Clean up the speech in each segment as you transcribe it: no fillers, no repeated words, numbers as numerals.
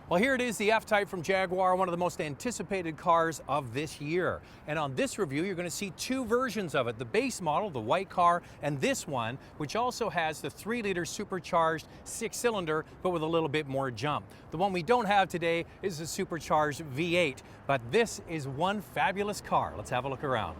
Well, here it is, the F-Type from Jaguar, one of the most anticipated cars of this year. And on this review, you're going to see two versions of it. The base model, the white car, and this one, which also has the 3-liter supercharged 6-cylinder, but with a little bit more jump. The one we don't have today is the supercharged V8, but this is one fabulous car. Let's have a look around.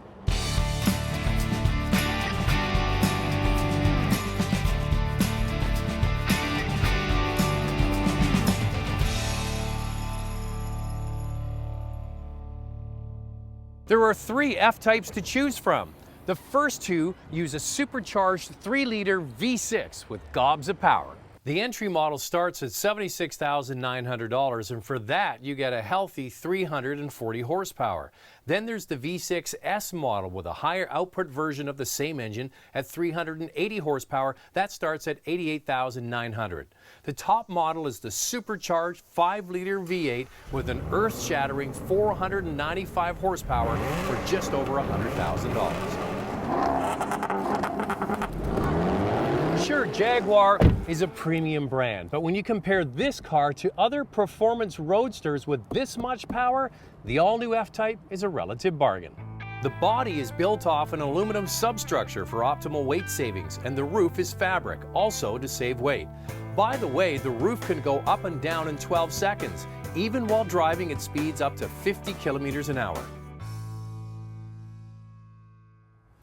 There are three F-Types to choose from. The first two use a supercharged 3-liter V6 with gobs of power. The entry model starts at $76,900, and for that you get a healthy 340 horsepower. Then there's the V6S model with a higher output version of the same engine at 380 horsepower. That starts at $88,900. The top model is the supercharged 5-liter V8 with an earth-shattering 495 horsepower for just over $100,000. Sure, Jaguar is a premium brand, but when you compare this car to other performance roadsters with this much power, the all-new F-Type is a relative bargain. The body is built off an aluminum substructure for optimal weight savings, and the roof is fabric, also to save weight. By the way, the roof can go up and down in 12 seconds, even while driving at speeds up to 50 kilometers an hour.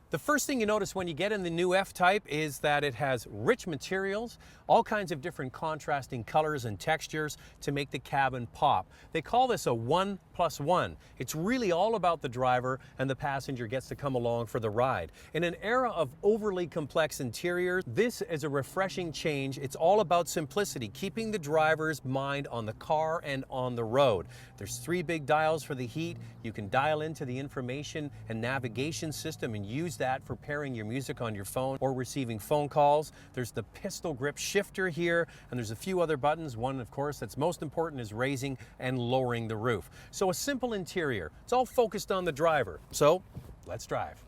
The first thing you notice when you get in the new F-Type is that it has rich materials, all kinds of different contrasting colors and textures to make the cabin pop. They call this a 1+1. It's really all about the driver, and the passenger gets to come along for the ride. In an era of overly complex interiors, this is a refreshing change. It's all about simplicity, keeping the driver's mind on the car and on the road. There's 3 big dials for the heat. You can dial into the information and navigation system and use that for pairing your music on your phone or receiving phone calls. There's the pistol grip shifter here, and there's a few other buttons. One, of course, that's most important is raising and lowering the roof. So a simple interior. It's all focused on the driver. So let's drive.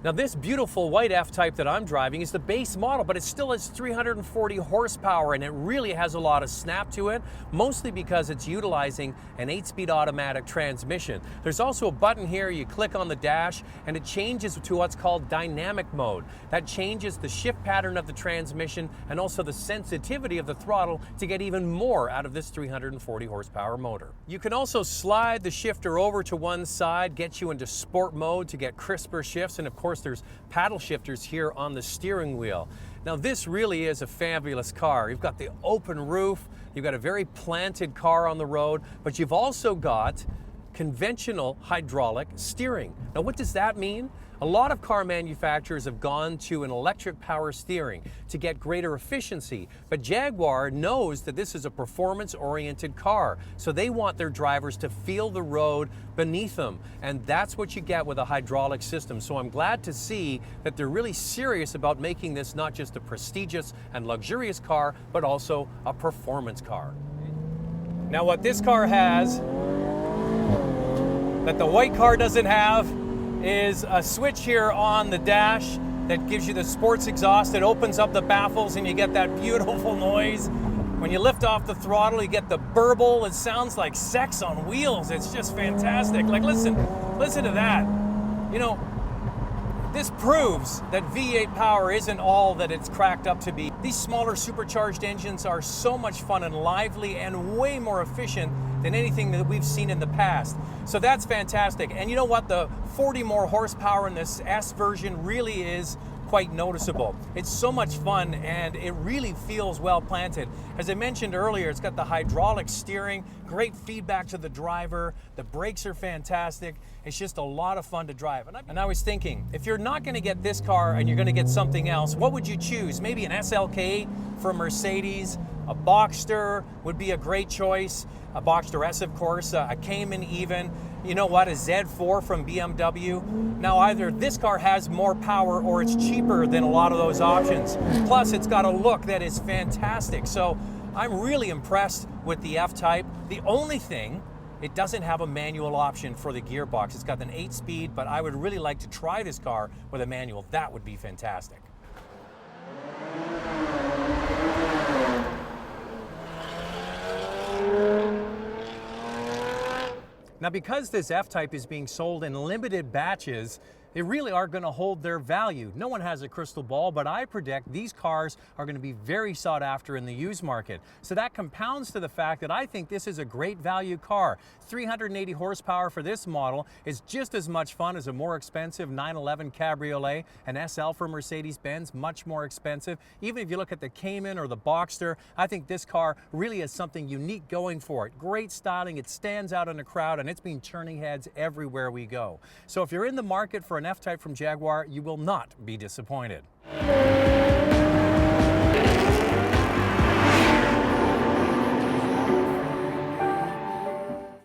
Now this beautiful white F-Type that I'm driving is the base model, but it still has 340 horsepower, and it really has a lot of snap to it, mostly because it's utilizing an 8-speed automatic transmission. There's also a button here, you click on the dash, and it changes to what's called dynamic mode. That changes the shift pattern of the transmission and also the sensitivity of the throttle to get even more out of this 340 horsepower motor. You can also slide the shifter over to one side, get you into sport mode to get crisper shifts, and of course there's paddle shifters here on the steering wheel. Now this really is a fabulous car. You've got the open roof, you've got a very planted car on the road, but you've also got conventional hydraulic steering. Now what does that mean? A lot of car manufacturers have gone to an electric power steering to get greater efficiency, but Jaguar knows that this is a performance-oriented car, so they want their drivers to feel the road beneath them, and that's what you get with a hydraulic system. So I'm glad to see that they're really serious about making this not just a prestigious and luxurious car, but also a performance car. Now what this car has that the white car doesn't have is a switch here on the dash that gives you the sports exhaust. It opens up the baffles and you get that beautiful noise. When you lift off the throttle, you get the burble. It sounds like sex on wheels. It's just fantastic. Like, listen to that. You know, this proves that V8 power isn't all that it's cracked up to be. These smaller supercharged engines are so much fun and lively and way more efficient than anything that we've seen in the past. So that's fantastic. And you know what? The 40 more horsepower in this S version really is quite noticeable. It's so much fun, and it really feels well planted. As I mentioned earlier, it's got the hydraulic steering, great feedback to the driver, the brakes are fantastic. It's just a lot of fun to drive. And I was thinking, if you're not gonna get this car and you're gonna get something else, what would you choose? Maybe an SLK from Mercedes, a Boxster would be a great choice, a Boxster S of course, a Cayman even. You know what, a Z4 from BMW. Now either this car has more power or it's cheaper than a lot of those options. Plus it's got a look that is fantastic. So I'm really impressed with the F-Type. The only thing, it doesn't have a manual option for the gearbox. It's got an 8-speed, but I would really like to try this car with a manual. That would be fantastic. Now, because this F-Type is being sold in limited batches, they really are going to hold their value. No one has a crystal ball, but I predict these cars are going to be very sought after in the used market. So that compounds to the fact that I think this is a great value car. 380 horsepower for this model is just as much fun as a more expensive 911 Cabriolet. An SL for Mercedes-Benz, much more expensive. Even if you look at the Cayman or the Boxster, I think this car really has something unique going for it. Great styling, it stands out in a crowd, and it's been turning heads everywhere we go. So if you're in the market for an F-Type from Jaguar, you will not be disappointed.